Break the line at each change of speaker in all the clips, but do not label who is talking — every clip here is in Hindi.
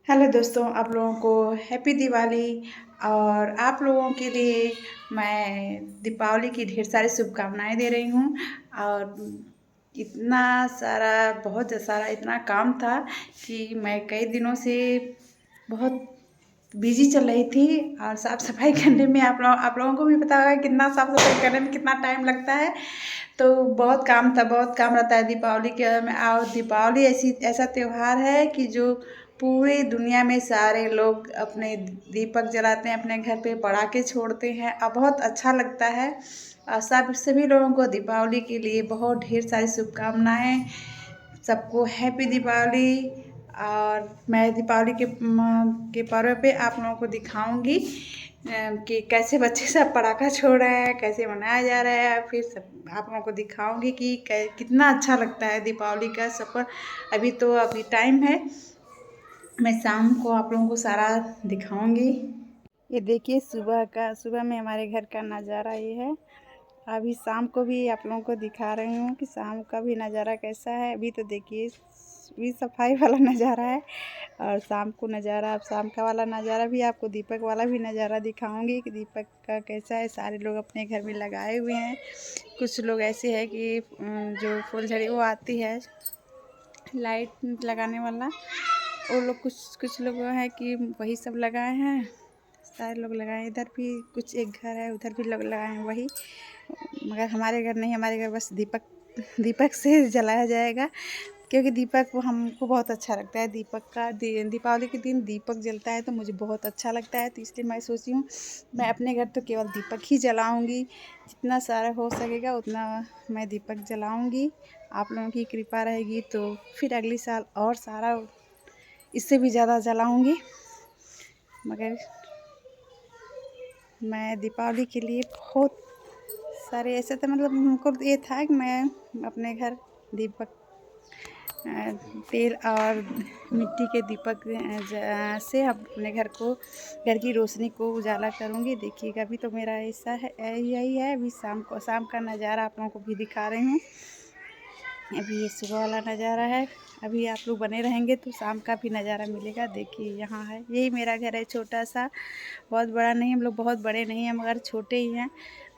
हेलो दोस्तों, आप लोगों को हैप्पी दिवाली। और आप लोगों के लिए मैं दीपावली की ढेर सारी शुभकामनाएं दे रही हूँ। और इतना सारा बहुत सारा इतना काम था कि मैं कई दिनों से बहुत बिजी चल रही थी। और साफ़ सफाई करने में आप लोगों को भी पता होगा कितना साफ़ सफाई करने में कितना टाइम लगता है। तो बहुत काम था, बहुत काम रहता है दीपावली के में। और दीपावली ऐसा त्यौहार है कि जो पूरी दुनिया में सारे लोग अपने दीपक जलाते हैं, अपने घर पे पटाखे छोड़ते हैं और बहुत अच्छा लगता है। और सभी लोगों को दीपावली के लिए बहुत ढेर सारी शुभकामनाएं। सबको हैप्पी दीपावली। और मैं दीपावली के पर्व पे आप लोगों को दिखाऊंगी कि कैसे बच्चे सब पटाखा छोड़ रहे हैं, कैसे मनाया जा रहा है। फिर सब आप लोगों को दिखाऊंगी कि कितना अच्छा लगता है दीपावली का सफ़र। अभी टाइम है, मैं शाम को आप लोगों को सारा दिखाऊंगी। ये देखिए सुबह में हमारे घर का नज़ारा ये है। अभी शाम को भी आप लोगों को दिखा रही हूँ कि शाम का भी नज़ारा कैसा है। अभी तो देखिए भी सफाई वाला नज़ारा है और शाम को नज़ारा, अब शाम का वाला नज़ारा भी आपको दीपक वाला भी नज़ारा दिखाऊंगी कि दीपक का कैसा है। सारे लोग अपने घर में लगाए हुए हैं। कुछ लोग ऐसे हैं कि जो फुलझड़ी वो आती है लाइट लगाने वाला, वो लोग कुछ लोग हैं कि वही सब लगाए हैं। सारे लोग लगाए, इधर भी कुछ एक घर है उधर भी लोग लगाए हैं वही। मगर हमारे घर नहीं, हमारे घर बस दीपक से जलाया जाएगा, क्योंकि दीपक वो हमको बहुत अच्छा लगता है। दीपक का दीपावली के दिन दीपक जलता है तो मुझे बहुत अच्छा लगता है। तो इसलिए मैं सोची हूँ मैं अपने घर तो केवल दीपक ही जलाऊँगी। जितना सारा हो सकेगा उतना मैं दीपक जलाऊँगी। आप लोगों की कृपा रहेगी तो फिर अगले साल और सारा इससे भी ज़्यादा जलाऊँगी। मगर मैं दीपावली के लिए बहुत सारे ऐसे तो मतलब हमको ये था कि मैं अपने घर दीपक तेल और मिट्टी के दीपक से अपने घर की रोशनी को उजाला करूँगी। देखिएगा अभी तो मेरा ऐसा है, यही है। अभी शाम का नज़ारा आप लोगों को भी दिखा रही हूँ। अभी ये सुबह वाला नज़ारा है। अभी आप लोग बने रहेंगे तो शाम का भी नज़ारा मिलेगा। देखिए यहाँ है, यही मेरा घर है, छोटा सा, बहुत बड़ा नहीं। हम लोग बहुत बड़े नहीं हैं मगर छोटे ही हैं,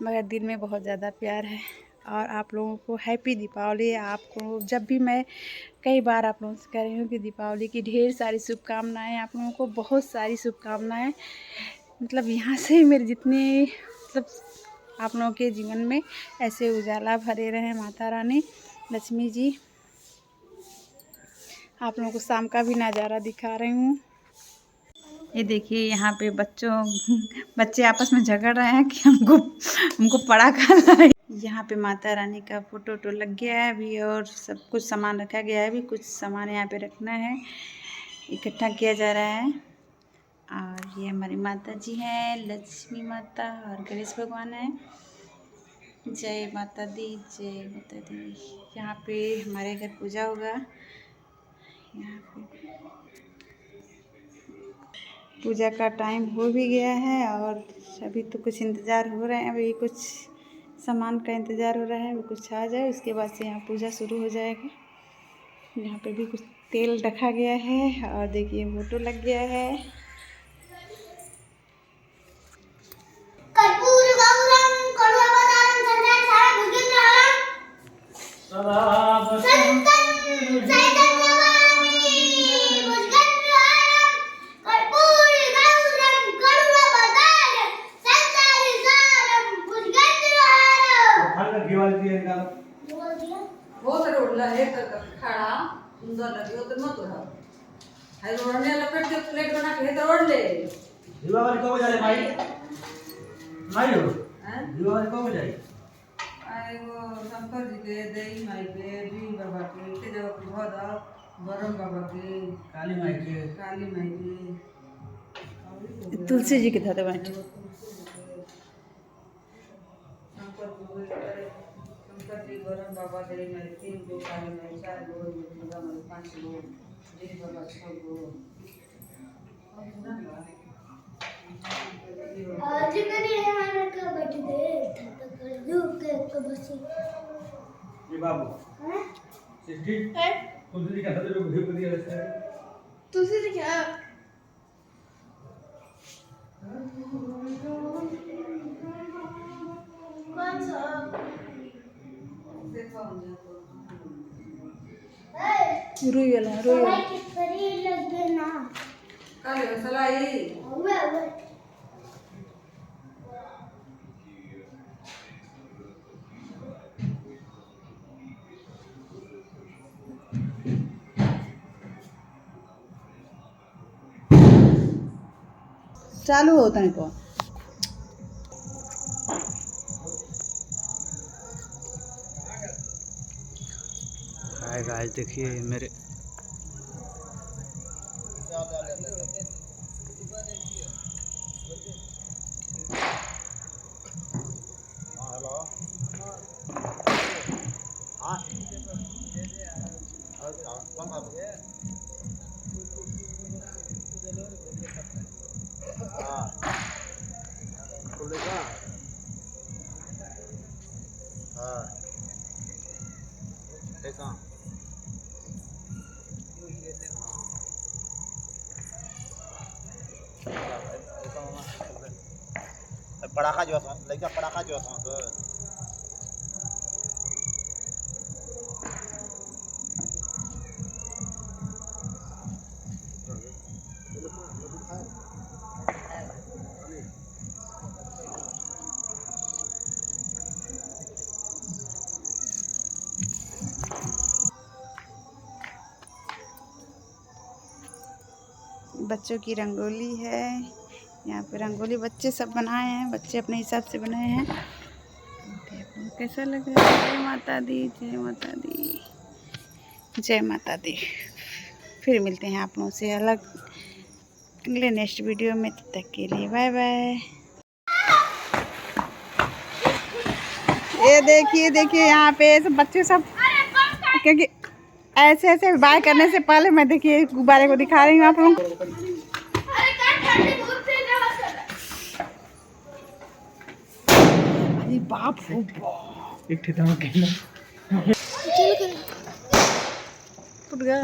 मगर दिल में बहुत ज़्यादा प्यार है। और आप लोगों को हैप्पी दीपावली। आपको जब भी मैं कई बार आप लोगों से कह रही हूँ कि दीपावली की ढेर सारी शुभकामनाएं। आप लोगों को बहुत सारी शुभकामनाएं। मतलब यहाँ से मेरे जितने मतलब आप लोगों के जीवन में ऐसे उजाला भरे रहे माता रानी लक्ष्मी जी। आप लोगों को शाम का भी नज़ारा दिखा रही हूँ। ये देखिए यहाँ पे बच्चे आपस में झगड़ रहे हैं कि हमको पटाखा लाए। यहाँ पे माता रानी का फोटो लग गया है अभी, और सब कुछ सामान रखा गया है। अभी कुछ सामान यहाँ पे रखना है, इकट्ठा किया जा रहा है। और ये हमारी माता जी हैं, लक्ष्मी माता और गणेश भगवान है। जय माता दी, जय माता दी। यहाँ पे हमारे घर पूजा होगा। यहाँ पे पूजा का टाइम हो भी गया है और अभी तो कुछ इंतज़ार हो रहे हैं। अभी कुछ सामान का इंतज़ार हो रहा है, वो कुछ आ जाए उसके बाद से यहाँ पूजा शुरू हो जाएगा। यहाँ पे भी कुछ तेल रखा गया है और देखिए फोटो लग गया है। खड़ा सुंदर लगे तो मत उड़ा है रोड़ने लपेट के प्लेट बना के तो रोड़ ले। दीवाली कब जाए भाई? नहीं हो हैं? दीवाली कब जाए? आए वो शंकर जी के देई माई के बीन बाबा के जगह पे भदा बरम बाबा के काली माई के तुलसी जी के धाते बैठ शंकर जी गरम बाबा दे माई 3 गो काली माई 4 गो दुर्गा माई 5 गो देवी बाबा 6 गो। आज करी हमारा का बर्थडे था तो कर दो केक बसी ये बाबू हैं 60 है तुलसी जी का हाथ में घुस दिया है। तुलसी जी क्या रुई वाला रुई वाला चालू होता है को
हाय गाइस, देखिए मेरे
पड़ाका जो लड़का पड़ाका जो
बच्चों की रंगोली है। यहाँ पे रंगोली बच्चे सब बनाए हैं, बच्चे अपने हिसाब से बनाए हैं। देखो कैसा लग रहा है। जय माता दी, जय माता दी, जय माता दी। फिर मिलते हैं आप लोगों से अगले नेक्स्ट वीडियो में। तब तक के लिए बाय बाय। ये देखिए देखिए यहाँ पे सब बच्चे सब, क्योंकि ऐसे ऐसे बाय करने से पहले मैं देखिए गुब्बारे को दिखा रही हूँ आप लोगों को। अरे बाप रे बाप,
एक ठेका
फुट गया।